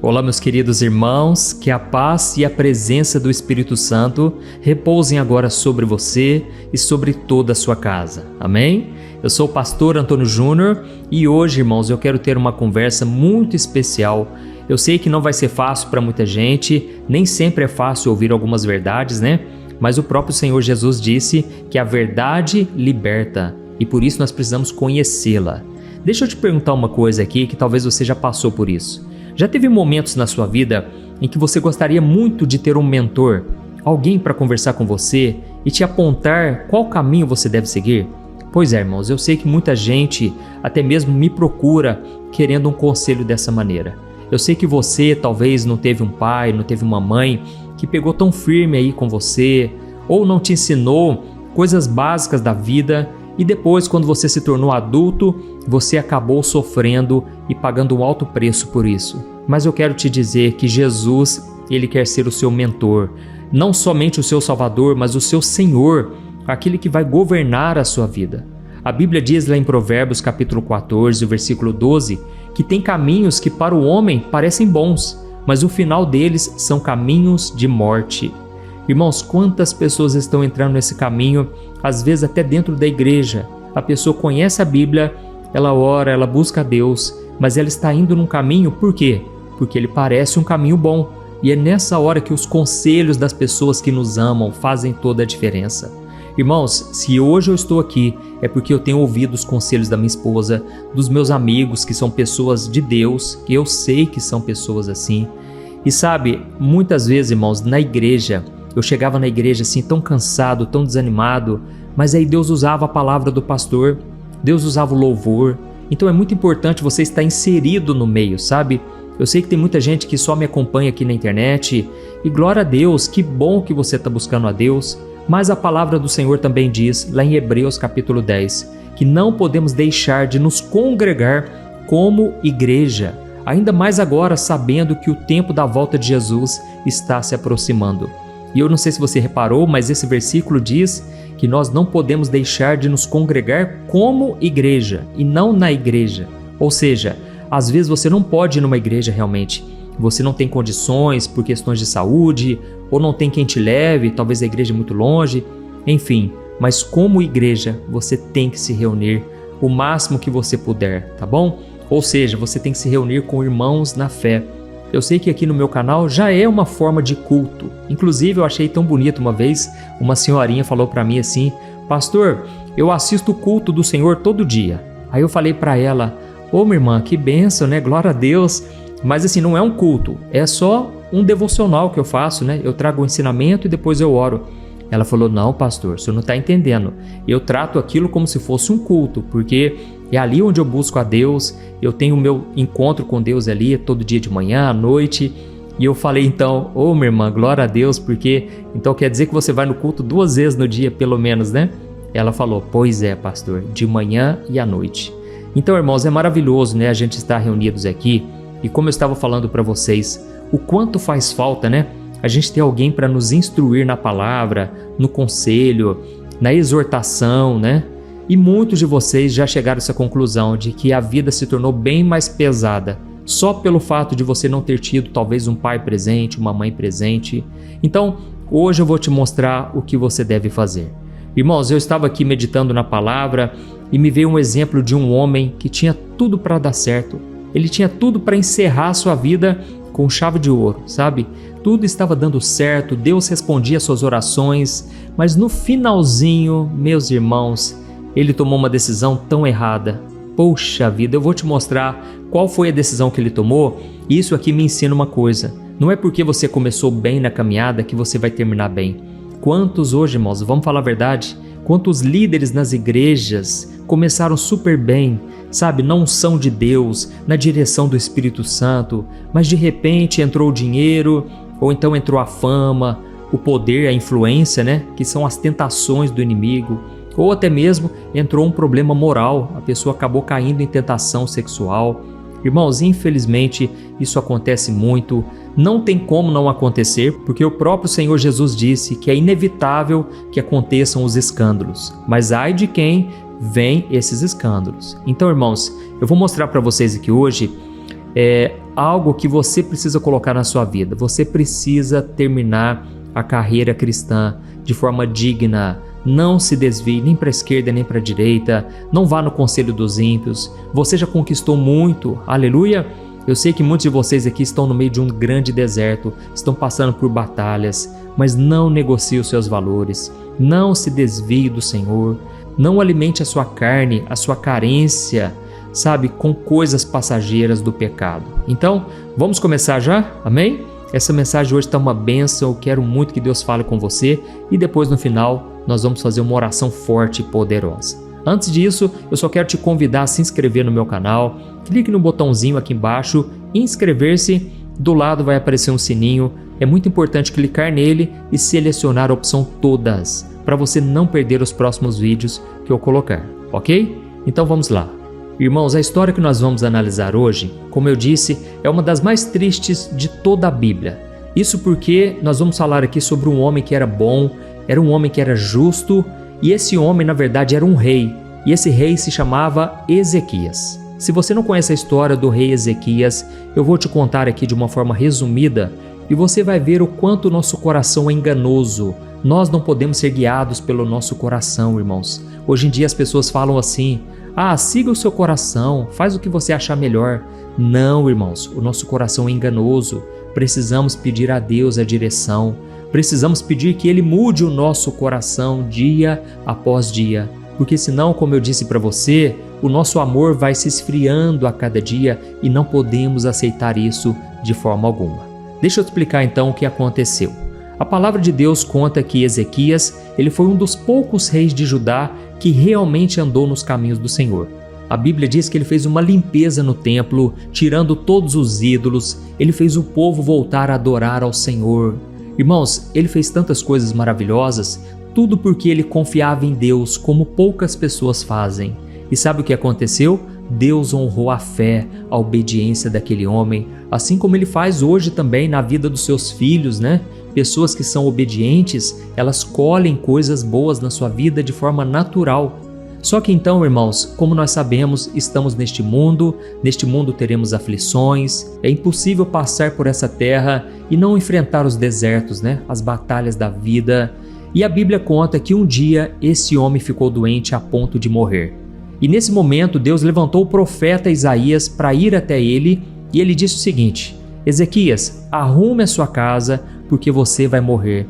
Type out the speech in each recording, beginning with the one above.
Olá, meus queridos irmãos, que a paz e a presença do Espírito Santo repousem agora sobre você e sobre toda a sua casa. Amém? Eu sou o pastor Antônio Júnior e hoje, irmãos, eu quero ter uma conversa muito especial. Eu sei que não vai ser fácil para muita gente, nem sempre é fácil ouvir algumas verdades, né? Mas o próprio Senhor Jesus disse que a verdade liberta e por isso nós precisamos conhecê-la. Deixa eu te perguntar uma coisa aqui que talvez você já passou por isso. Já teve momentos na sua vida em que você gostaria muito de ter um mentor, alguém para conversar com você e te apontar qual caminho você deve seguir? Pois é, irmãos, eu sei que muita gente até mesmo me procura querendo um conselho dessa maneira. Eu sei que você talvez não teve um pai, não teve uma mãe que pegou tão firme aí com você ou não te ensinou coisas básicas da vida e depois, quando você se tornou adulto, você acabou sofrendo e pagando um alto preço por isso. Mas eu quero te dizer que Jesus, Ele quer ser o seu mentor, não somente o seu Salvador, mas o seu Senhor, aquele que vai governar a sua vida. A Bíblia diz lá em Provérbios capítulo 14, versículo 12, que tem caminhos que para o homem parecem bons, mas o final deles são caminhos de morte. Irmãos, quantas pessoas estão entrando nesse caminho, às vezes até dentro da igreja. A pessoa conhece a Bíblia, ela ora, ela busca a Deus, mas ela está indo num caminho, por quê? Porque ele parece um caminho bom. E é nessa hora que os conselhos das pessoas que nos amam fazem toda a diferença. Irmãos, se hoje eu estou aqui, é porque eu tenho ouvido os conselhos da minha esposa, dos meus amigos, que são pessoas de Deus, que eu sei que são pessoas assim. E sabe, muitas vezes, irmãos, na igreja, eu chegava na igreja assim tão cansado, tão desanimado, mas aí Deus usava a palavra do pastor, Deus usava o louvor. Então é muito importante você estar inserido no meio, sabe? Eu sei que tem muita gente que só me acompanha aqui na internet e glória a Deus, que bom que você está buscando a Deus, mas a palavra do Senhor também diz, lá em Hebreus capítulo 10, que não podemos deixar de nos congregar como igreja, ainda mais agora sabendo que o tempo da volta de Jesus está se aproximando. E eu não sei se você reparou, mas esse versículo diz que nós não podemos deixar de nos congregar como igreja e não na igreja. Ou seja, às vezes você não pode ir numa igreja realmente. Você não tem condições por questões de saúde, ou não tem quem te leve, talvez a igreja é muito longe, enfim. Mas como igreja, você tem que se reunir o máximo que você puder, tá bom? Ou seja, você tem que se reunir com irmãos na fé. Eu sei que aqui no meu canal já é uma forma de culto. Inclusive, eu achei tão bonito uma vez, uma senhorinha falou para mim assim, pastor, eu assisto o culto do Senhor todo dia. Aí eu falei para ela, ô minha irmã, que bênção, né? Glória a Deus. Mas assim, não é um culto, é só um devocional que eu faço, né? Eu trago o ensinamento e depois eu oro. Ela falou, não pastor, o senhor não está entendendo. Eu trato aquilo como se fosse um culto, porque é ali onde eu busco a Deus, eu tenho o meu encontro com Deus ali, todo dia de manhã, à noite. E eu falei então, ô minha irmã, glória a Deus, porque então quer dizer que você vai no culto 2 vezes no dia, pelo menos, né? Ela falou, pois é pastor, de manhã e à noite. Então irmãos, é maravilhoso, né, a gente estar reunidos aqui. E como eu estava falando para vocês, o quanto faz falta, né? A gente ter alguém para nos instruir na palavra, no conselho, na exortação, né? E muitos de vocês já chegaram a essa conclusão de que a vida se tornou bem mais pesada só pelo fato de você não ter tido talvez um pai presente, uma mãe presente. Então, hoje eu vou te mostrar o que você deve fazer. Irmãos, eu estava aqui meditando na palavra e me veio um exemplo de um homem que tinha tudo para dar certo. Ele tinha tudo para encerrar a sua vida com chave de ouro, sabe? Tudo estava dando certo, Deus respondia às suas orações, mas no finalzinho, meus irmãos, ele tomou uma decisão tão errada. Poxa vida, eu vou te mostrar qual foi a decisão que ele tomou e isso aqui me ensina uma coisa. Não é porque você começou bem na caminhada que você vai terminar bem. Quantos hoje, irmãos, vamos falar a verdade, quantos líderes nas igrejas começaram super bem, sabe, na unção de Deus, na direção do Espírito Santo, mas de repente entrou o dinheiro, ou então entrou a fama, o poder, a influência, né, que são as tentações do inimigo, ou até mesmo entrou um problema moral, a pessoa acabou caindo em tentação sexual. Irmãos, infelizmente isso acontece muito, não tem como não acontecer, porque o próprio Senhor Jesus disse que é inevitável que aconteçam os escândalos, mas ai de quem vem esses escândalos. Então, irmãos, eu vou mostrar para vocês aqui hoje é algo que você precisa colocar na sua vida. Você precisa terminar a carreira cristã de forma digna. Não se desvie nem para a esquerda nem para a direita. Não vá no conselho dos ímpios. Você já conquistou muito. Aleluia! Eu sei que muitos de vocês aqui estão no meio de um grande deserto, estão passando por batalhas, mas não negocie os seus valores. Não se desvie do Senhor. Não alimente a sua carne, a sua carência, sabe, com coisas passageiras do pecado. Então, vamos começar já? Amém? Essa mensagem hoje está uma bênção. Eu quero muito que Deus fale com você e depois no final nós vamos fazer uma oração forte e poderosa. Antes disso, eu só quero te convidar a se inscrever no meu canal. Clique no botãozinho aqui embaixo, inscrever-se. Do lado vai aparecer um sininho. É muito importante clicar nele e selecionar a opção todas, para você não perder os próximos vídeos que eu colocar, ok? Então vamos lá. Irmãos, a história que nós vamos analisar hoje, como eu disse, é uma das mais tristes de toda a Bíblia. Isso porque nós vamos falar aqui sobre um homem que era bom, era um homem que era justo, e esse homem, na verdade, era um rei, e esse rei se chamava Ezequias. Se você não conhece a história do rei Ezequias, eu vou te contar aqui de uma forma resumida, e você vai ver o quanto o nosso coração é enganoso. Nós não podemos ser guiados pelo nosso coração, irmãos. Hoje em dia as pessoas falam assim: siga o seu coração, faz o que você achar melhor. Não, irmãos, o nosso coração é enganoso. Precisamos pedir a Deus a direção. Precisamos pedir que Ele mude o nosso coração dia após dia. Porque senão, como eu disse para você, o nosso amor vai se esfriando a cada dia e não podemos aceitar isso de forma alguma. Deixa eu te explicar então o que aconteceu. A palavra de Deus conta que Ezequias, ele foi um dos poucos reis de Judá que realmente andou nos caminhos do Senhor. A Bíblia diz que ele fez uma limpeza no templo, tirando todos os ídolos. Ele fez o povo voltar a adorar ao Senhor. Irmãos, ele fez tantas coisas maravilhosas, tudo porque ele confiava em Deus, como poucas pessoas fazem. E sabe o que aconteceu? Deus honrou a fé, a obediência daquele homem, assim como Ele faz hoje também na vida dos seus filhos, né? Pessoas que são obedientes, elas colhem coisas boas na sua vida de forma natural. Só que então, irmãos, como nós sabemos, estamos neste mundo teremos aflições, é impossível passar por essa terra e não enfrentar os desertos, né? As batalhas da vida. E a Bíblia conta que um dia esse homem ficou doente a ponto de morrer. E nesse momento Deus levantou o profeta Isaías para ir até ele e ele disse o seguinte: Ezequias, arrume a sua casa porque você vai morrer.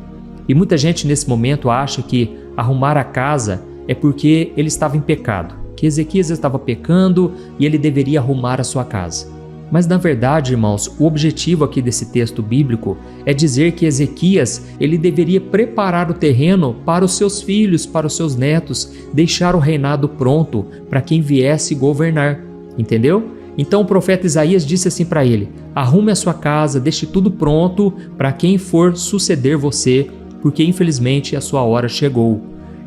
E muita gente nesse momento acha que arrumar a casa é porque ele estava em pecado, que Ezequias estava pecando e ele deveria arrumar a sua casa. Mas na verdade, irmãos, o objetivo aqui desse texto bíblico é dizer que Ezequias, ele deveria preparar o terreno para os seus filhos, para os seus netos, deixar o reinado pronto para quem viesse governar, entendeu? Então o profeta Isaías disse assim para ele: arrume a sua casa, deixe tudo pronto para quem for suceder você, porque infelizmente a sua hora chegou.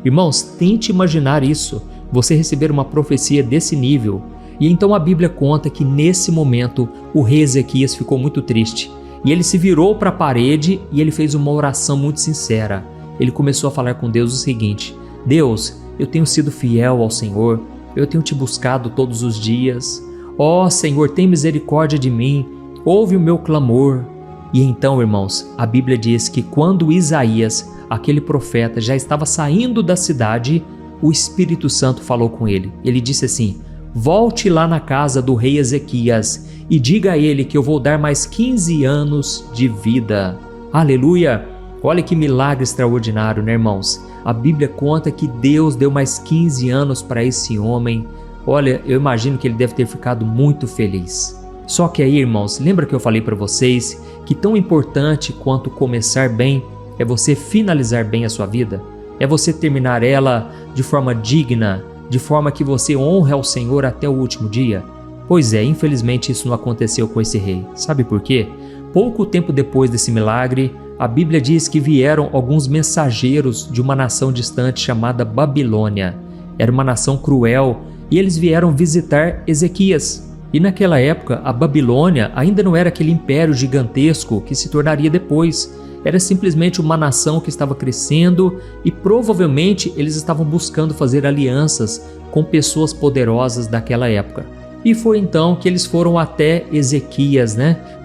Irmãos, tente imaginar isso, você receber uma profecia desse nível. E então a Bíblia conta que nesse momento o rei Ezequias ficou muito triste. E ele se virou para a parede e ele fez uma oração muito sincera. Ele começou a falar com Deus o seguinte: Deus, eu tenho sido fiel ao Senhor, eu tenho te buscado todos os dias. Ó Senhor, tem misericórdia de mim, ouve o meu clamor. E então, irmãos, a Bíblia diz que quando Isaías, aquele profeta, já estava saindo da cidade, o Espírito Santo falou com ele. Ele disse assim: volte lá na casa do rei Ezequias e diga a ele que eu vou dar mais 15 anos de vida. Aleluia! Olha que milagre extraordinário, né, irmãos? A Bíblia conta que Deus deu mais 15 anos para esse homem. Olha, eu imagino que ele deve ter ficado muito feliz. Só que aí, irmãos, lembra que eu falei para vocês que tão importante quanto começar bem é você finalizar bem a sua vida? É você terminar ela de forma digna, de forma que você honre ao Senhor até o último dia? Pois é, infelizmente isso não aconteceu com esse rei. Sabe por quê? Pouco tempo depois desse milagre, a Bíblia diz que vieram alguns mensageiros de uma nação distante chamada Babilônia. Era uma nação cruel e eles vieram visitar Ezequias. E naquela época, a Babilônia ainda não era aquele império gigantesco que se tornaria depois. Era simplesmente uma nação que estava crescendo e provavelmente eles estavam buscando fazer alianças com pessoas poderosas daquela época. E foi então que eles foram até Ezequias,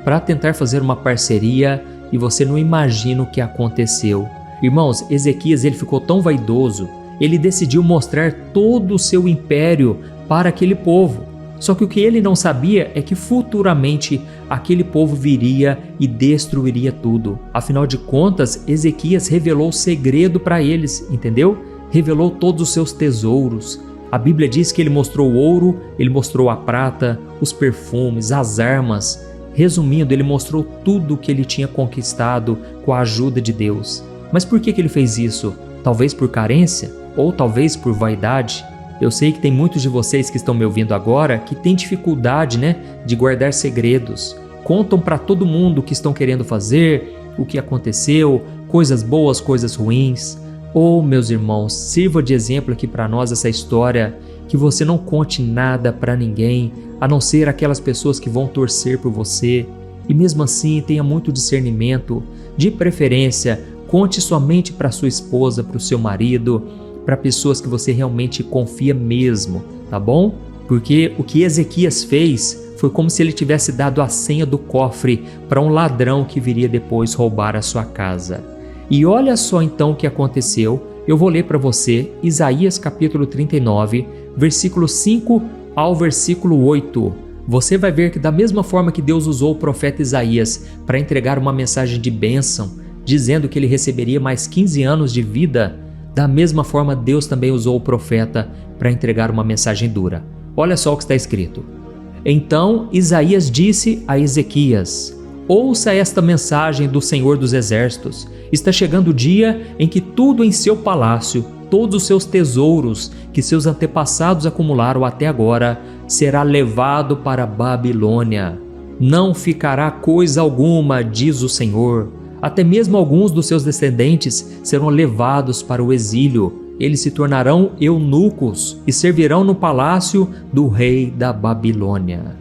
para tentar fazer uma parceria, e você não imagina o que aconteceu. Irmãos, Ezequias ele ficou tão vaidoso, ele decidiu mostrar todo o seu império para aquele povo. Só que o que ele não sabia é que futuramente aquele povo viria e destruiria tudo. Afinal de contas, Ezequias revelou o segredo para eles, entendeu? Revelou todos os seus tesouros. A Bíblia diz que ele mostrou o ouro, ele mostrou a prata, os perfumes, as armas. Resumindo, ele mostrou tudo o que ele tinha conquistado com a ajuda de Deus. Mas por que ele fez isso? Talvez por carência? Ou talvez por vaidade? Eu sei que tem muitos de vocês que estão me ouvindo agora que têm dificuldade, de guardar segredos. Contam para todo mundo o que estão querendo fazer, o que aconteceu, coisas boas, coisas ruins. Meus irmãos, sirva de exemplo aqui para nós essa história, que você não conte nada para ninguém, a não ser aquelas pessoas que vão torcer por você. E mesmo assim, tenha muito discernimento. De preferência, conte somente para sua esposa, para o seu marido, para pessoas que você realmente confia mesmo, tá bom? Porque o que Ezequias fez foi como se ele tivesse dado a senha do cofre para um ladrão que viria depois roubar a sua casa. E olha só então o que aconteceu. Eu vou ler para você Isaías capítulo 39, versículo 5 ao versículo 8. Você vai ver que da mesma forma que Deus usou o profeta Isaías para entregar uma mensagem de bênção, dizendo que ele receberia mais 15 anos de vida, da mesma forma Deus também usou o profeta para entregar uma mensagem dura. Olha só o que está escrito. Então Isaías disse a Ezequias: ouça esta mensagem do Senhor dos Exércitos. Está chegando o dia em que tudo em seu palácio, todos os seus tesouros que seus antepassados acumularam até agora, será levado para a Babilônia. Não ficará coisa alguma, diz o Senhor. Até mesmo alguns dos seus descendentes serão levados para o exílio. Eles se tornarão eunucos e servirão no palácio do rei da Babilônia.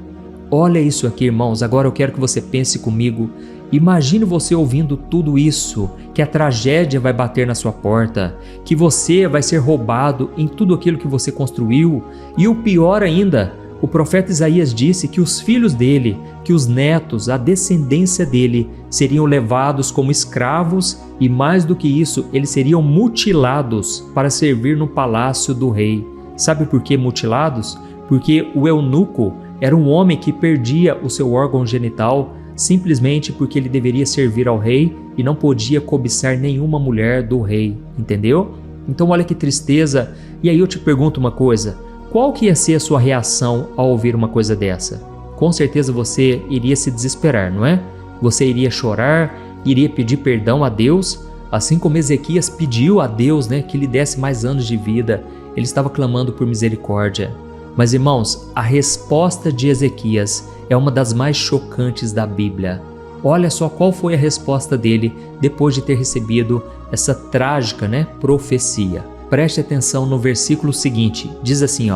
Olha isso aqui, irmãos. Agora eu quero que você pense comigo. Imagine você ouvindo tudo isso, que a tragédia vai bater na sua porta, que você vai ser roubado em tudo aquilo que você construiu. E o pior ainda, o profeta Isaías disse que os filhos dele, que os netos, a descendência dele, seriam levados como escravos e, mais do que isso, eles seriam mutilados para servir no palácio do rei. Sabe por que mutilados? Porque o eunuco era um homem que perdia o seu órgão genital simplesmente porque ele deveria servir ao rei e não podia cobiçar nenhuma mulher do rei, entendeu? Então olha que tristeza. E aí eu te pergunto uma coisa: qual que ia ser a sua reação ao ouvir uma coisa dessa? Com certeza você iria se desesperar, não é? Você iria chorar, iria pedir perdão a Deus, assim como Ezequias pediu a Deus, que lhe desse mais anos de vida. Ele estava clamando por misericórdia. Mas irmãos, a resposta de Ezequias é uma das mais chocantes da Bíblia. Olha só qual foi a resposta dele depois de ter recebido essa trágica, profecia. Preste atenção no versículo seguinte, diz assim,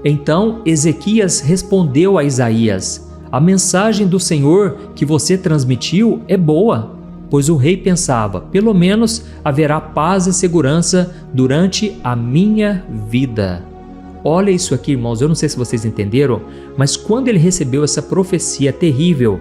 Então Ezequias respondeu a Isaías: a mensagem do Senhor que você transmitiu é boa, pois o rei pensava, pelo menos haverá paz e segurança durante a minha vida. Olha isso aqui, irmãos, eu não sei se vocês entenderam, mas quando ele recebeu essa profecia terrível,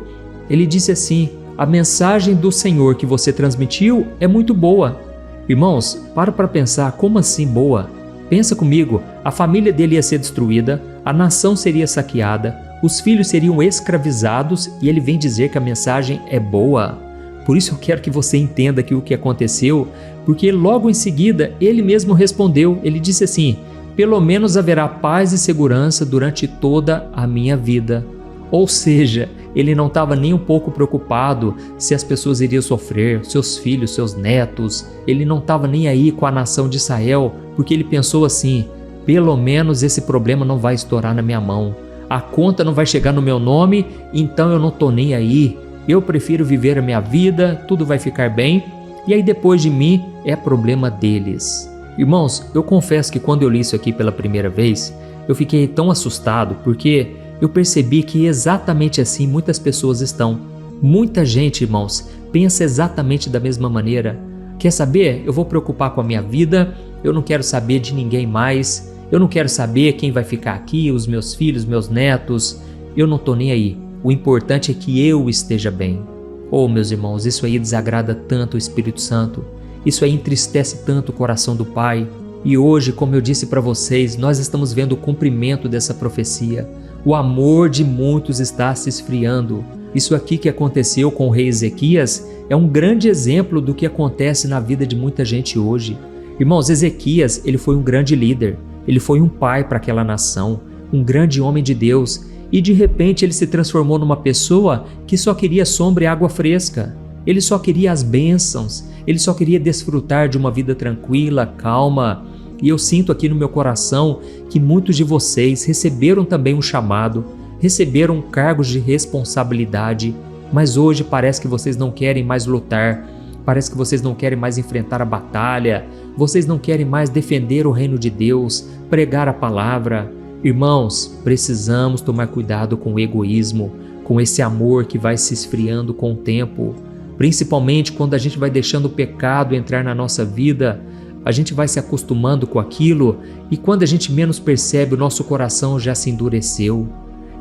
ele disse assim: a mensagem do Senhor que você transmitiu é muito boa. Irmãos, para pensar, como assim boa? Pensa comigo, a família dele ia ser destruída, a nação seria saqueada, os filhos seriam escravizados e ele vem dizer que a mensagem é boa. Por isso eu quero que você entenda aqui o que aconteceu, porque logo em seguida ele mesmo respondeu, ele disse assim: pelo menos haverá paz e segurança durante toda a minha vida. Ou seja, ele não estava nem um pouco preocupado se as pessoas iriam sofrer, seus filhos, seus netos. Ele não estava nem aí com a nação de Israel, porque ele pensou assim: pelo menos esse problema não vai estourar na minha mão. A conta não vai chegar no meu nome, então eu não estou nem aí. Eu prefiro viver a minha vida, tudo vai ficar bem, e aí depois de mim é problema deles. Irmãos, eu confesso que quando eu li isso aqui pela primeira vez, eu fiquei tão assustado porque eu percebi que exatamente assim muitas pessoas estão. Muita gente, irmãos, pensa exatamente da mesma maneira. Quer saber? Eu vou preocupar com a minha vida, eu não quero saber de ninguém mais, Eu não quero saber quem vai ficar aqui, os meus filhos, meus netos. Eu não estou nem aí. O importante é que eu esteja bem. Oh, meus irmãos, isso aí desagrada tanto o Espírito Santo. Isso aí entristece tanto o coração do Pai. E hoje, como eu disse para vocês, nós estamos vendo o cumprimento dessa profecia. O amor de muitos está se esfriando. Isso aqui que aconteceu com o rei Ezequias é um grande exemplo do que acontece na vida de muita gente hoje. Irmãos, Ezequias, ele foi um grande líder. Ele foi um pai para aquela nação, um grande homem de Deus. E de repente ele se transformou numa pessoa que só queria sombra e água fresca. Ele só queria as bênçãos. Ele só queria desfrutar de uma vida tranquila, calma. E eu sinto aqui no meu coração que muitos de vocês receberam também um chamado, receberam cargos de responsabilidade, mas hoje parece que vocês não querem mais lutar, parece que vocês não querem mais enfrentar a batalha, vocês não querem mais defender o reino de Deus, pregar a palavra. Irmãos, precisamos tomar cuidado com o egoísmo, com esse amor que vai se esfriando com o tempo, principalmente quando a gente vai deixando o pecado entrar na nossa vida. A gente vai se acostumando com aquilo e quando a gente menos percebe, o nosso coração já se endureceu.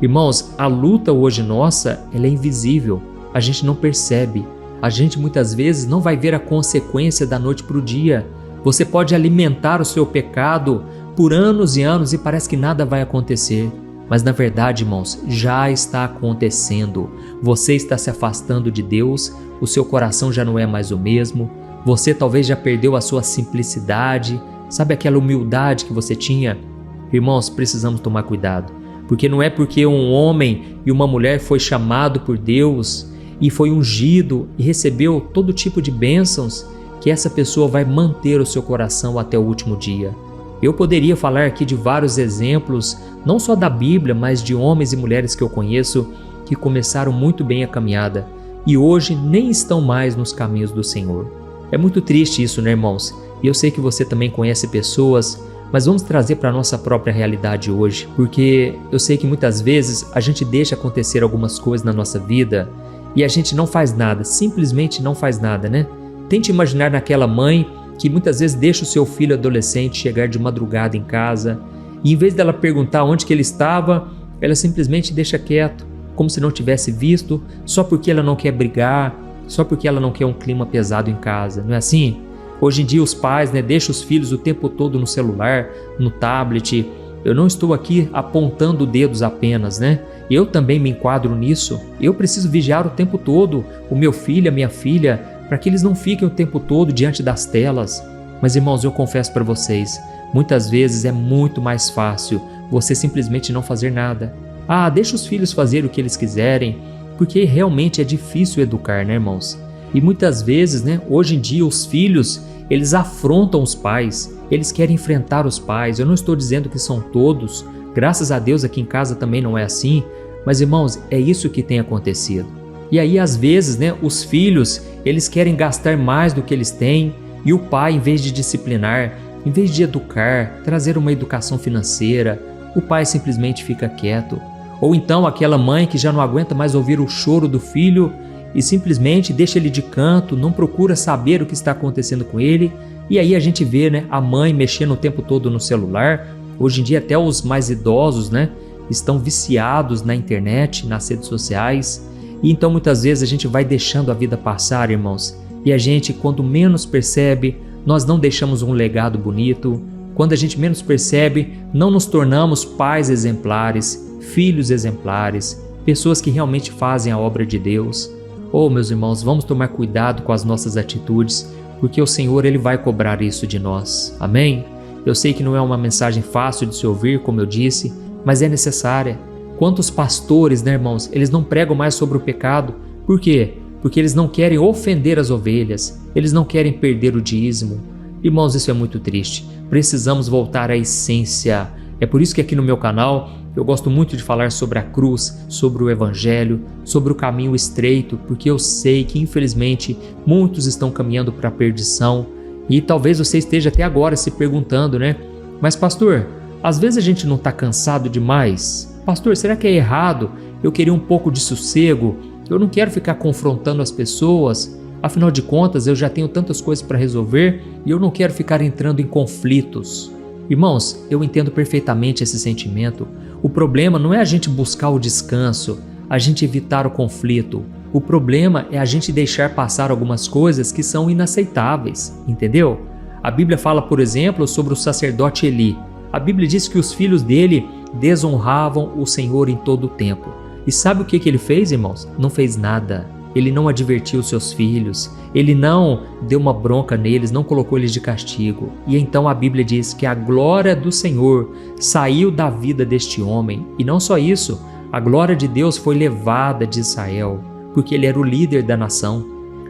Irmãos, a luta hoje nossa, ela é invisível, a gente não percebe. A gente muitas vezes não vai ver a consequência da noite para o dia. Você pode alimentar o seu pecado por anos e anos e parece que nada vai acontecer. Mas na verdade, irmãos, já está acontecendo. Você está se afastando de Deus, o seu coração já não é mais o mesmo. Você talvez já perdeu a sua simplicidade, sabe aquela humildade que você tinha? Irmãos, precisamos tomar cuidado, porque não é porque um homem e uma mulher foi chamado por Deus e foi ungido e recebeu todo tipo de bênçãos que essa pessoa vai manter o seu coração até o último dia. Eu poderia falar aqui de vários exemplos, não só da Bíblia, mas de homens e mulheres que eu conheço que começaram muito bem a caminhada e hoje nem estão mais nos caminhos do Senhor. É muito triste isso, né, irmãos? E eu sei que você também conhece pessoas, mas vamos trazer para a nossa própria realidade hoje, porque eu sei que muitas vezes a gente deixa acontecer algumas coisas na nossa vida e a gente não faz nada, simplesmente não faz nada, né? Tente imaginar naquela mãe que muitas vezes deixa o seu filho adolescente chegar de madrugada em casa e em vez dela perguntar onde que ele estava, ela simplesmente deixa quieto, como se não tivesse visto, só porque ela não quer brigar, só porque ela não quer um clima pesado em casa, não é assim? Hoje em dia os pais, deixam os filhos o tempo todo no celular, no tablet. Eu não estou aqui apontando dedos apenas, Eu também me enquadro nisso. Eu preciso vigiar o tempo todo o meu filho, a minha filha, para que eles não fiquem o tempo todo diante das telas. Mas irmãos, eu confesso para vocês, muitas vezes é muito mais fácil você simplesmente não fazer nada. Deixa os filhos fazer o que eles quiserem, porque realmente é difícil educar, irmãos? E muitas vezes, hoje em dia os filhos, eles afrontam os pais, eles querem enfrentar os pais. Eu não estou dizendo que são todos, graças a Deus aqui em casa também não é assim, mas irmãos, é isso que tem acontecido. E aí às vezes, os filhos, eles querem gastar mais do que eles têm e o pai, em vez de disciplinar, em vez de educar, trazer uma educação financeira, o pai simplesmente fica quieto. Ou então aquela mãe que já não aguenta mais ouvir o choro do filho e simplesmente deixa ele de canto, não procura saber o que está acontecendo com ele. E aí a gente vê a mãe mexendo o tempo todo no celular. Hoje em dia até os mais idosos estão viciados na internet, nas redes sociais. E então muitas vezes a gente vai deixando a vida passar, irmãos. E a gente, quando menos percebe, nós não deixamos um legado bonito. Quando a gente menos percebe, não nos tornamos pais exemplares, filhos exemplares, pessoas que realmente fazem a obra de Deus. Oh, meus irmãos, vamos tomar cuidado com as nossas atitudes, porque o Senhor, Ele vai cobrar isso de nós. Amém? Eu sei que não é uma mensagem fácil de se ouvir, como eu disse, mas é necessária. Quantos pastores, irmãos, eles não pregam mais sobre o pecado? Por quê? Porque eles não querem ofender as ovelhas, eles não querem perder o dízimo. Irmãos, isso é muito triste. Precisamos voltar à essência. É por isso que aqui no meu canal eu gosto muito de falar sobre a cruz, sobre o Evangelho, sobre o caminho estreito, porque eu sei que infelizmente muitos estão caminhando para a perdição e talvez você esteja até agora se perguntando, mas pastor, às vezes a gente não está cansado demais? Pastor, será que é errado eu querer um pouco de sossego? Eu não quero ficar confrontando as pessoas, afinal de contas eu já tenho tantas coisas para resolver e eu não quero ficar entrando em conflitos. Irmãos, eu entendo perfeitamente esse sentimento. O problema não é a gente buscar o descanso, a gente evitar o conflito. O problema é a gente deixar passar algumas coisas que são inaceitáveis, entendeu? A Bíblia fala, por exemplo, sobre o sacerdote Eli. A Bíblia diz que os filhos dele desonravam o Senhor em todo o tempo. E sabe o que ele fez, irmãos? Não fez nada. Ele não advertiu seus filhos, ele não deu uma bronca neles, não colocou eles de castigo. E então a Bíblia diz que a glória do Senhor saiu da vida deste homem. E não só isso, a glória de Deus foi levada de Israel, porque ele era o líder da nação.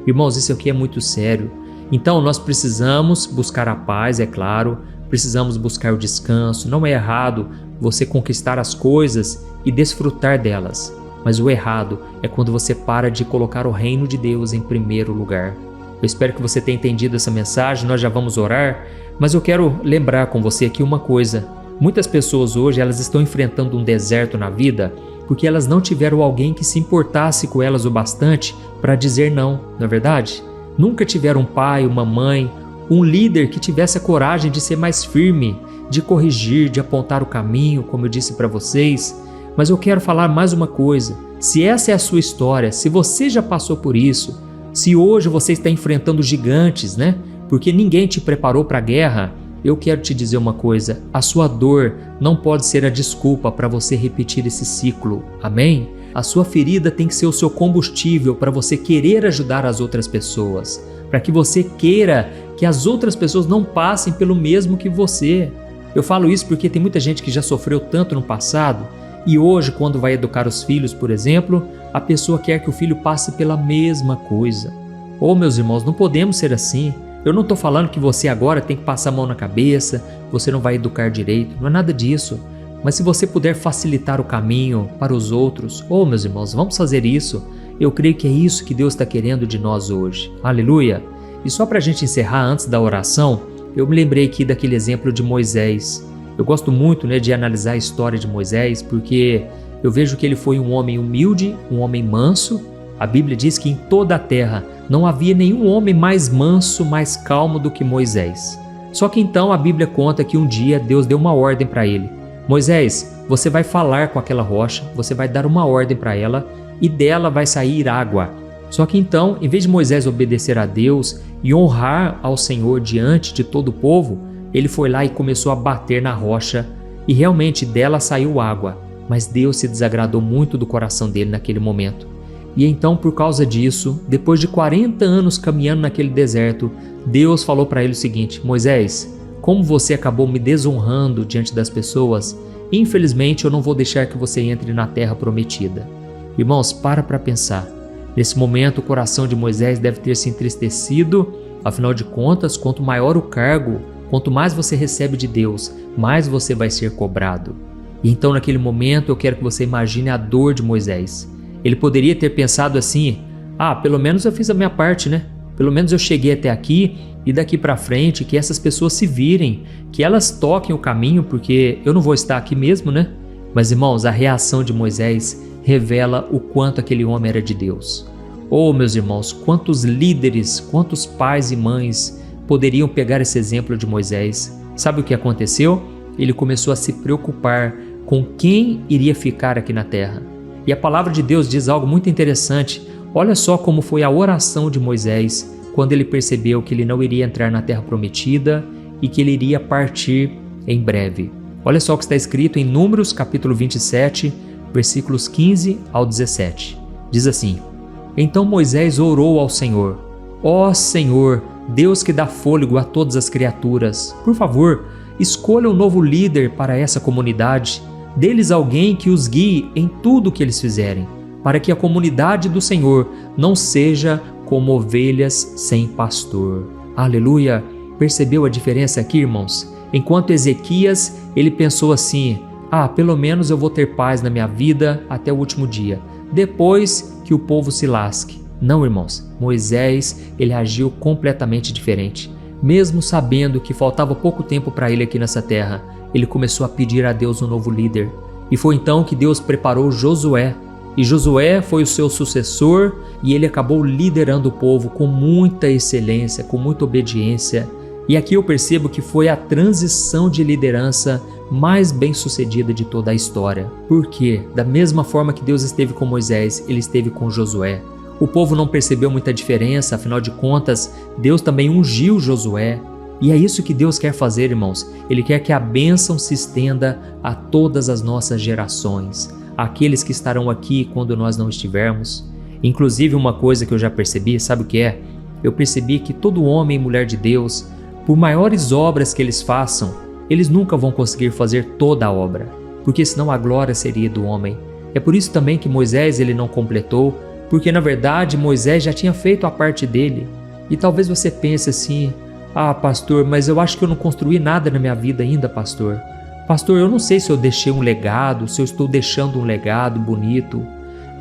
Irmãos, isso aqui é muito sério. Então nós precisamos buscar a paz, é claro, precisamos buscar o descanso. Não é errado você conquistar as coisas e desfrutar delas. Mas o errado é quando você para de colocar o reino de Deus em primeiro lugar. Eu espero que você tenha entendido essa mensagem, nós já vamos orar, mas eu quero lembrar com você aqui uma coisa. Muitas pessoas hoje elas estão enfrentando um deserto na vida porque elas não tiveram alguém que se importasse com elas o bastante para dizer não, não é verdade? Nunca tiveram um pai, uma mãe, um líder que tivesse a coragem de ser mais firme, de corrigir, de apontar o caminho, como eu disse para vocês. Mas eu quero falar mais uma coisa, se essa é a sua história, se você já passou por isso, se hoje você está enfrentando gigantes, né? Porque ninguém te preparou para a guerra, eu quero te dizer uma coisa, a sua dor não pode ser a desculpa para você repetir esse ciclo, amém? A sua ferida tem que ser o seu combustível para você querer ajudar as outras pessoas, para que você queira que as outras pessoas não passem pelo mesmo que você. Eu falo isso porque tem muita gente que já sofreu tanto no passado, e hoje, quando vai educar os filhos, por exemplo, a pessoa quer que o filho passe pela mesma coisa. Oh, meus irmãos, não podemos ser assim. Eu não estou falando que você agora tem que passar a mão na cabeça, você não vai educar direito, não é nada disso. Mas se você puder facilitar o caminho para os outros, oh, meus irmãos, vamos fazer isso. Eu creio que é isso que Deus está querendo de nós hoje. Aleluia! E só para a gente encerrar antes da oração, eu me lembrei aqui daquele exemplo de Moisés. Eu gosto muito, de analisar a história de Moisés, porque eu vejo que ele foi um homem humilde, um homem manso. A Bíblia diz que em toda a terra não havia nenhum homem mais manso, mais calmo do que Moisés. Só que então a Bíblia conta que um dia Deus deu uma ordem para ele. Moisés, você vai falar com aquela rocha, você vai dar uma ordem para ela e dela vai sair água. Só que então, em vez de Moisés obedecer a Deus e honrar ao Senhor diante de todo o povo, ele foi lá e começou a bater na rocha e realmente dela saiu água, mas Deus se desagradou muito do coração dele naquele momento. E então, por causa disso, depois de 40 anos caminhando naquele deserto, Deus falou para ele o seguinte: Moisés, como você acabou me desonrando diante das pessoas, infelizmente eu não vou deixar que você entre na terra prometida. Irmãos, para pensar. Nesse momento, o coração de Moisés deve ter se entristecido, afinal de contas, quanto maior o cargo, quanto mais você recebe de Deus, mais você vai ser cobrado. E então, naquele momento, eu quero que você imagine a dor de Moisés. Ele poderia ter pensado assim: pelo menos eu fiz a minha parte, né? Pelo menos eu cheguei até aqui e daqui para frente que essas pessoas se virem, que elas toquem o caminho, porque eu não vou estar aqui mesmo, né? Mas, irmãos, a reação de Moisés revela o quanto aquele homem era de Deus. Oh, meus irmãos, quantos líderes, quantos pais e mães poderiam pegar esse exemplo de Moisés? Sabe o que aconteceu? Ele começou a se preocupar com quem iria ficar aqui na terra. E a palavra de Deus diz algo muito interessante. Olha só como foi a oração de Moisés quando ele percebeu que ele não iria entrar na terra prometida e que ele iria partir em breve. Olha só o que está escrito em Números capítulo 27, versículos 15 ao 17. Diz assim: Então Moisés orou ao Senhor: Ó Senhor, Deus que dá fôlego a todas as criaturas, por favor, escolha um novo líder para essa comunidade. Deles alguém que os guie em tudo o que eles fizerem, para que a comunidade do Senhor não seja como ovelhas sem pastor. Aleluia! Percebeu a diferença aqui, irmãos? Enquanto Ezequias, ele pensou assim: pelo menos eu vou ter paz na minha vida até o último dia, depois que o povo se lasque. Não, irmãos, Moisés, ele agiu completamente diferente. Mesmo sabendo que faltava pouco tempo para ele aqui nessa terra, ele começou a pedir a Deus um novo líder. E foi então que Deus preparou Josué. E Josué foi o seu sucessor e ele acabou liderando o povo com muita excelência, com muita obediência. E aqui eu percebo que foi a transição de liderança mais bem sucedida de toda a história. Porque, da mesma forma que Deus esteve com Moisés, ele esteve com Josué. O povo não percebeu muita diferença, afinal de contas, Deus também ungiu Josué. E é isso que Deus quer fazer, irmãos. Ele quer que a bênção se estenda a todas as nossas gerações, aqueles que estarão aqui quando nós não estivermos. Inclusive, uma coisa que eu já percebi, sabe o que é? Eu percebi que todo homem e mulher de Deus, por maiores obras que eles façam, eles nunca vão conseguir fazer toda a obra, porque senão a glória seria do homem. É por isso também que Moisés ele não completou, porque na verdade Moisés já tinha feito a parte dele. E talvez você pense assim: ah, pastor, mas eu acho que eu não construí nada na minha vida ainda, pastor. Pastor, eu não sei se eu deixei um legado, se eu estou deixando um legado bonito.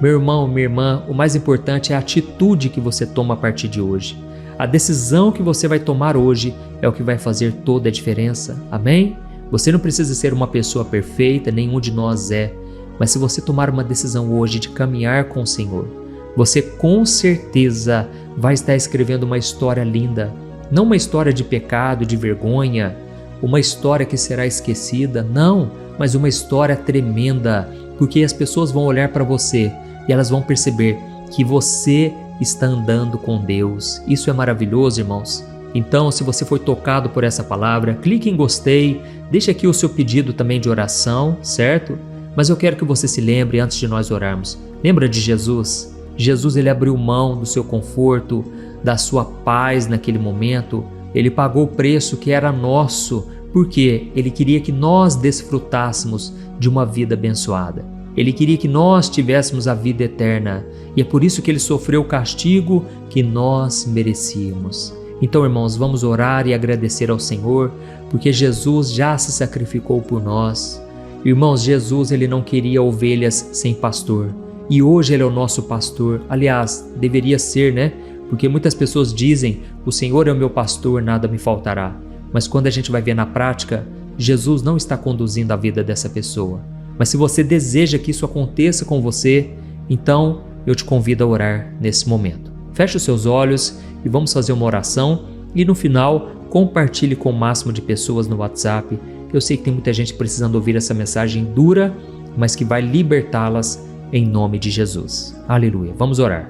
Meu irmão, minha irmã, o mais importante é a atitude que você toma a partir de hoje. A decisão que você vai tomar hoje é o que vai fazer toda a diferença. Amém? Você não precisa ser uma pessoa perfeita, nenhum de nós é. Mas se você tomar uma decisão hoje de caminhar com o Senhor, você com certeza vai estar escrevendo uma história linda. Não uma história de pecado, de vergonha, uma história que será esquecida, não, mas uma história tremenda, porque as pessoas vão olhar para você e elas vão perceber que você está andando com Deus. Isso é maravilhoso, irmãos. Então, se você foi tocado por essa palavra, clique em gostei, deixe aqui o seu pedido também de oração, certo? Mas eu quero que você se lembre antes de nós orarmos. Lembra de Jesus? Jesus, ele abriu mão do seu conforto, da sua paz naquele momento. Ele pagou o preço que era nosso, porque ele queria que nós desfrutássemos de uma vida abençoada. Ele queria que nós tivéssemos a vida eterna, e é por isso que ele sofreu o castigo que nós merecíamos. Então, irmãos, vamos orar e agradecer ao Senhor, porque Jesus já se sacrificou por nós. Irmãos, Jesus, ele não queria ovelhas sem pastor, e hoje ele é o nosso pastor. Aliás, deveria ser, né? Porque muitas pessoas dizem: o Senhor é o meu pastor, nada me faltará. Mas quando a gente vai ver na prática, Jesus não está conduzindo a vida dessa pessoa. Mas se você deseja que isso aconteça com você, então eu te convido a orar nesse momento. Feche os seus olhos e vamos fazer uma oração. E no final, compartilhe com o máximo de pessoas no WhatsApp. Eu sei que tem muita gente precisando ouvir essa mensagem dura, mas que vai libertá-las em nome de Jesus. Aleluia. Vamos orar.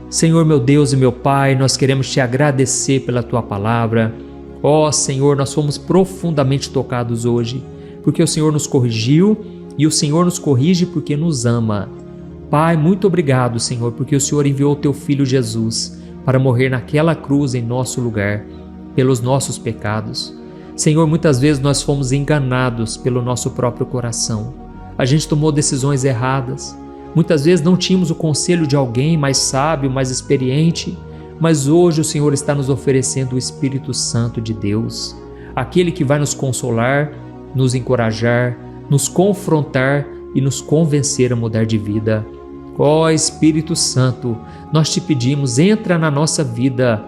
Senhor, meu Deus e meu Pai, nós queremos te agradecer pela tua palavra. Ó Senhor, nós fomos profundamente tocados hoje, porque o Senhor nos corrigiu e o Senhor nos corrige porque nos ama. Pai, muito obrigado, Senhor, porque o Senhor enviou o teu Filho Jesus para morrer naquela cruz em nosso lugar, pelos nossos pecados. Senhor, muitas vezes nós fomos enganados pelo nosso próprio coração. A gente tomou decisões erradas. Muitas vezes não tínhamos o conselho de alguém mais sábio, mais experiente, mas hoje o Senhor está nos oferecendo o Espírito Santo de Deus, aquele que vai nos consolar, nos encorajar, nos confrontar e nos convencer a mudar de vida. Ó Espírito Santo, nós te pedimos, entra na nossa vida.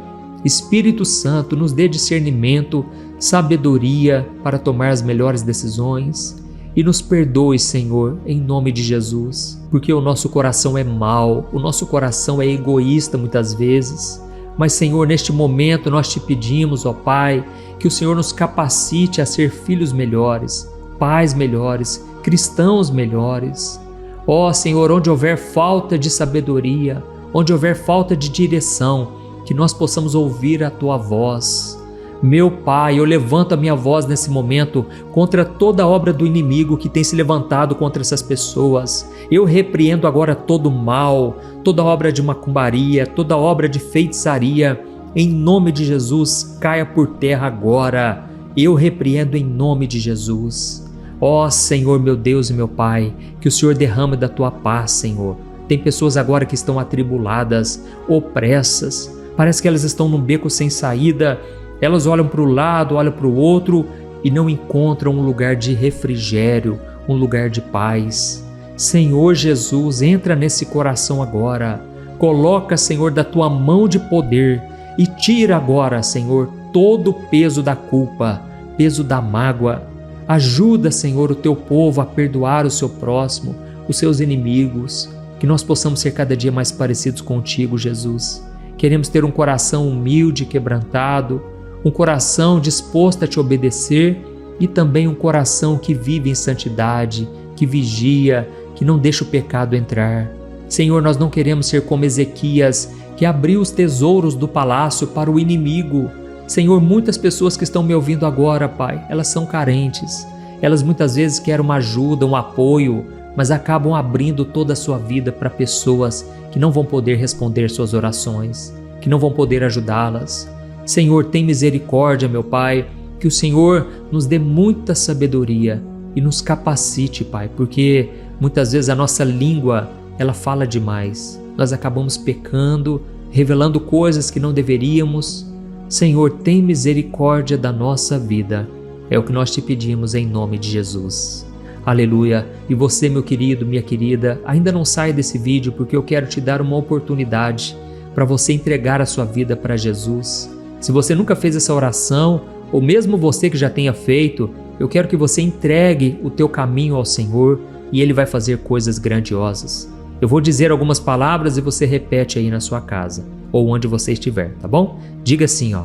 Espírito Santo, nos dê discernimento, sabedoria para tomar as melhores decisões. E nos perdoe, Senhor, em nome de Jesus, porque o nosso coração é mau, o nosso coração é egoísta muitas vezes. Mas, Senhor, neste momento nós te pedimos, ó Pai, que o Senhor nos capacite a ser filhos melhores, pais melhores, cristãos melhores. Ó Senhor, onde houver falta de sabedoria, onde houver falta de direção, que nós possamos ouvir a Tua voz. Meu Pai, eu levanto a minha voz nesse momento contra toda obra do inimigo que tem se levantado contra essas pessoas. Eu repreendo agora todo mal, toda obra de macumbaria, toda obra de feitiçaria. Em nome de Jesus, caia por terra agora. Eu repreendo em nome de Jesus. Ó Senhor, meu Deus e meu Pai, que o Senhor derrame da Tua paz, Senhor. Tem pessoas agora que estão atribuladas, opressas. Parece que elas estão num beco sem saída. Elas olham para o lado, olham para o outro e não encontram um lugar de refrigério, um lugar de paz. Senhor Jesus, entra nesse coração agora. Coloca, Senhor, da Tua mão de poder e tira agora, Senhor, todo o peso da culpa, peso da mágoa. Ajuda, Senhor, o Teu povo a perdoar o seu próximo, os seus inimigos. Que nós possamos ser cada dia mais parecidos contigo, Jesus. Queremos ter um coração humilde, quebrantado, um coração disposto a te obedecer e também um coração que vive em santidade, que vigia, que não deixa o pecado entrar. Senhor, nós não queremos ser como Ezequias, que abriu os tesouros do palácio para o inimigo. Senhor, muitas pessoas que estão me ouvindo agora, Pai, elas são carentes. Elas muitas vezes querem uma ajuda, um apoio, mas acabam abrindo toda a sua vida para pessoas que não vão poder responder suas orações, que não vão poder ajudá-las. Senhor, tem misericórdia, meu Pai, que o Senhor nos dê muita sabedoria e nos capacite, Pai, porque muitas vezes a nossa língua, ela fala demais. Nós acabamos pecando, revelando coisas que não deveríamos. Senhor, tem misericórdia da nossa vida. É o que nós te pedimos em nome de Jesus. Aleluia! E você, meu querido, minha querida, ainda não sai desse vídeo porque eu quero te dar uma oportunidade para você entregar a sua vida para Jesus. Se você nunca fez essa oração, ou mesmo você que já tenha feito, eu quero que você entregue o teu caminho ao Senhor e Ele vai fazer coisas grandiosas. Eu vou dizer algumas palavras e você repete aí na sua casa, ou onde você estiver, tá bom? Diga assim, ó: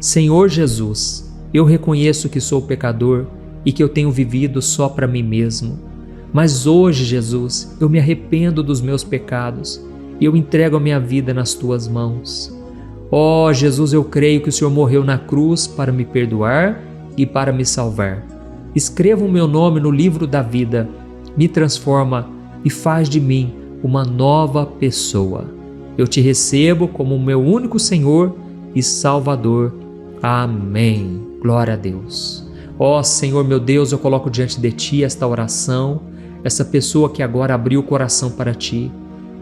Senhor Jesus, eu reconheço que sou pecador e que eu tenho vivido só para mim mesmo. Mas hoje, Jesus, eu me arrependo dos meus pecados e eu entrego a minha vida nas tuas mãos. Ó Jesus, eu creio que o Senhor morreu na cruz para me perdoar e para me salvar. Escreva o meu nome no livro da vida, me transforma e faz de mim uma nova pessoa. Eu te recebo como o meu único Senhor e Salvador. Amém. Glória a Deus. Ó Senhor meu Deus, eu coloco diante de Ti esta oração, essa pessoa que agora abriu o coração para Ti.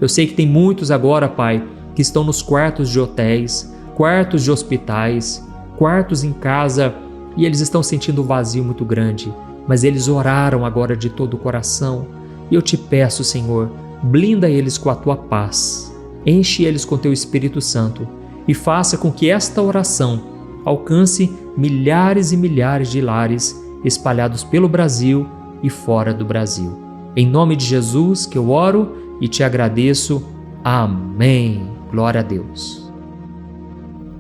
Eu sei que tem muitos agora, Pai, que estão nos quartos de hotéis, quartos de hospitais, quartos em casa, e eles estão sentindo um vazio muito grande, mas eles oraram agora de todo o coração. E eu te peço, Senhor, blinda eles com a Tua paz, enche eles com Teu Espírito Santo e faça com que esta oração alcance milhares e milhares de lares espalhados pelo Brasil e fora do Brasil. Em nome de Jesus que eu oro e te agradeço. Amém. Glória a Deus.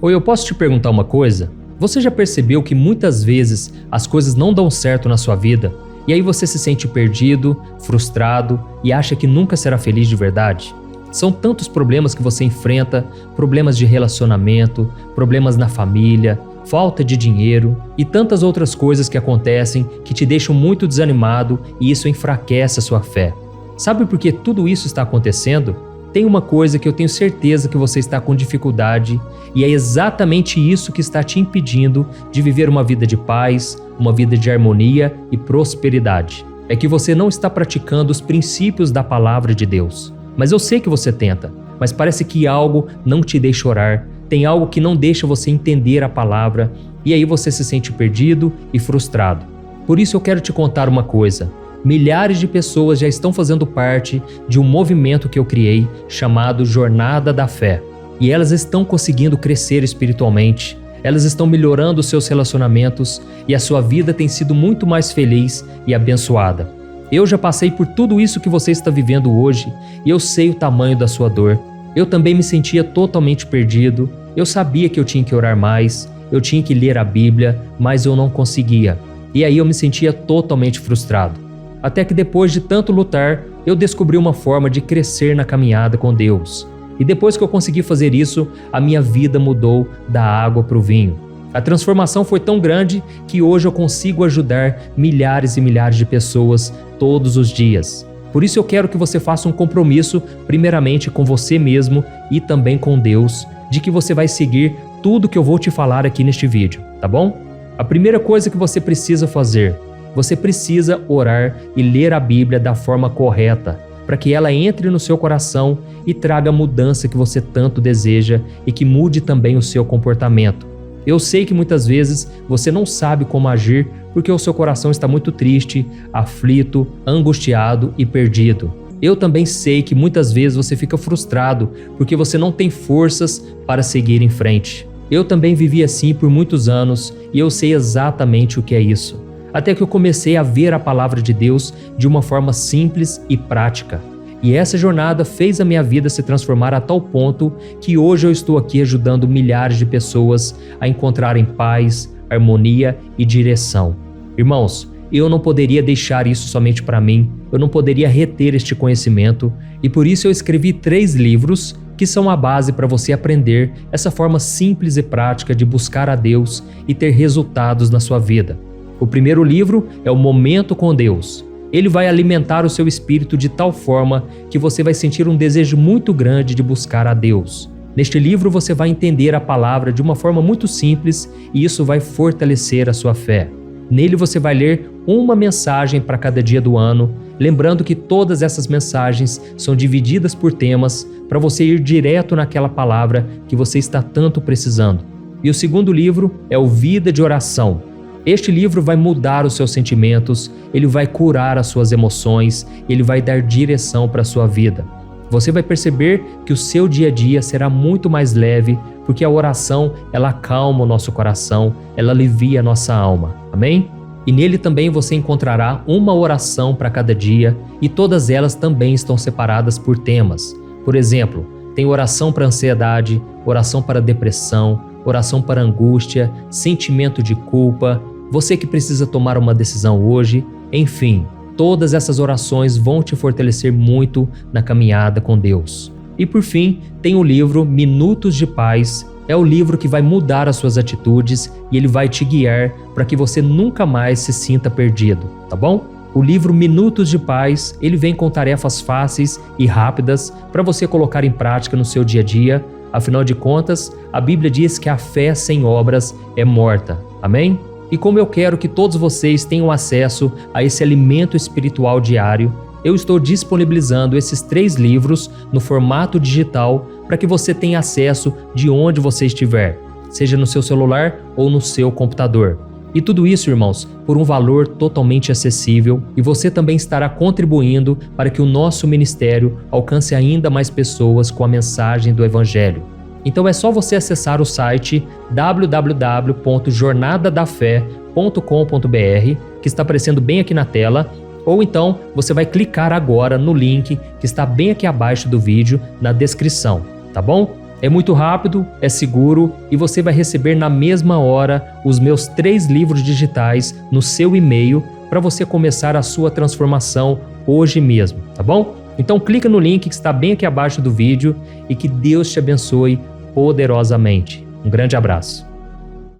Oi, eu posso te perguntar uma coisa? Você já percebeu que muitas vezes as coisas não dão certo na sua vida e aí você se sente perdido, frustrado e acha que nunca será feliz de verdade? São tantos problemas que você enfrenta, problemas de relacionamento, problemas na família, falta de dinheiro e tantas outras coisas que acontecem que te deixam muito desanimado e isso enfraquece a sua fé. Sabe por que tudo isso está acontecendo? Tem uma coisa que eu tenho certeza que você está com dificuldade e é exatamente isso que está te impedindo de viver uma vida de paz, uma vida de harmonia e prosperidade. É que você não está praticando os princípios da palavra de Deus. Mas eu sei que você tenta, mas parece que algo não te deixa orar, tem algo que não deixa você entender a palavra e aí você se sente perdido e frustrado. Por isso eu quero te contar uma coisa. Milhares de pessoas já estão fazendo parte de um movimento que eu criei chamado Jornada da Fé. E elas estão conseguindo crescer espiritualmente, elas estão melhorando os seus relacionamentos e a sua vida tem sido muito mais feliz e abençoada. Eu já passei por tudo isso que você está vivendo hoje e eu sei o tamanho da sua dor. Eu também me sentia totalmente perdido, eu sabia que eu tinha que orar mais, eu tinha que ler a Bíblia, mas eu não conseguia. E aí eu me sentia totalmente frustrado. Até que depois de tanto lutar, eu descobri uma forma de crescer na caminhada com Deus. E depois que eu consegui fazer isso, a minha vida mudou da água para o vinho. A transformação foi tão grande que hoje eu consigo ajudar milhares e milhares de pessoas todos os dias. Por isso eu quero que você faça um compromisso, primeiramente com você mesmo e também com Deus, de que você vai seguir tudo que eu vou te falar aqui neste vídeo, tá bom? A primeira coisa que você precisa fazer, você precisa orar e ler a Bíblia da forma correta, para que ela entre no seu coração e traga a mudança que você tanto deseja e que mude também o seu comportamento. Eu sei que muitas vezes você não sabe como agir porque o seu coração está muito triste, aflito, angustiado e perdido. Eu também sei que muitas vezes você fica frustrado porque você não tem forças para seguir em frente. Eu também vivi assim por muitos anos e eu sei exatamente o que é isso. Até que eu comecei a ver a palavra de Deus de uma forma simples e prática. E essa jornada fez a minha vida se transformar a tal ponto que hoje eu estou aqui ajudando milhares de pessoas a encontrarem paz, harmonia e direção. Irmãos, eu não poderia deixar isso somente para mim, eu não poderia reter este conhecimento e por isso eu escrevi 3 livros que são a base para você aprender essa forma simples e prática de buscar a Deus e ter resultados na sua vida. O primeiro livro é o Momento com Deus. Ele vai alimentar o seu espírito de tal forma que você vai sentir um desejo muito grande de buscar a Deus. Neste livro você vai entender a palavra de uma forma muito simples e isso vai fortalecer a sua fé. Nele você vai ler uma mensagem para cada dia do ano, lembrando que todas essas mensagens são divididas por temas para você ir direto naquela palavra que você está tanto precisando. E o segundo livro é o Vida de Oração. Este livro vai mudar os seus sentimentos, ele vai curar as suas emoções, ele vai dar direção para a sua vida. Você vai perceber que o seu dia a dia será muito mais leve, porque a oração, ela acalma o nosso coração, ela alivia a nossa alma. Amém? E nele também você encontrará uma oração para cada dia e todas elas também estão separadas por temas. Por exemplo, tem oração para ansiedade, oração para depressão, oração para angústia, sentimento de culpa, você que precisa tomar uma decisão hoje, enfim, todas essas orações vão te fortalecer muito na caminhada com Deus. E por fim, tem o livro Minutos de Paz. É o livro que vai mudar as suas atitudes e ele vai te guiar para que você nunca mais se sinta perdido, tá bom? O livro Minutos de Paz, ele vem com tarefas fáceis e rápidas para você colocar em prática no seu dia a dia. Afinal de contas, a Bíblia diz que a fé sem obras é morta. Amém? E como eu quero que todos vocês tenham acesso a esse alimento espiritual diário, eu estou disponibilizando esses 3 livros no formato digital para que você tenha acesso de onde você estiver, seja no seu celular ou no seu computador. E tudo isso, irmãos, por um valor totalmente acessível e você também estará contribuindo para que o nosso ministério alcance ainda mais pessoas com a mensagem do Evangelho. Então é só você acessar o site www.jornadadafé.com.br, que está aparecendo bem aqui na tela, ou então você vai clicar agora no link que está bem aqui abaixo do vídeo, na descrição, tá bom? É muito rápido, é seguro e você vai receber na mesma hora os meus 3 livros digitais no seu e-mail para você começar a sua transformação hoje mesmo, tá bom? Então clica no link que está bem aqui abaixo do vídeo e que Deus te abençoe poderosamente. Um grande abraço.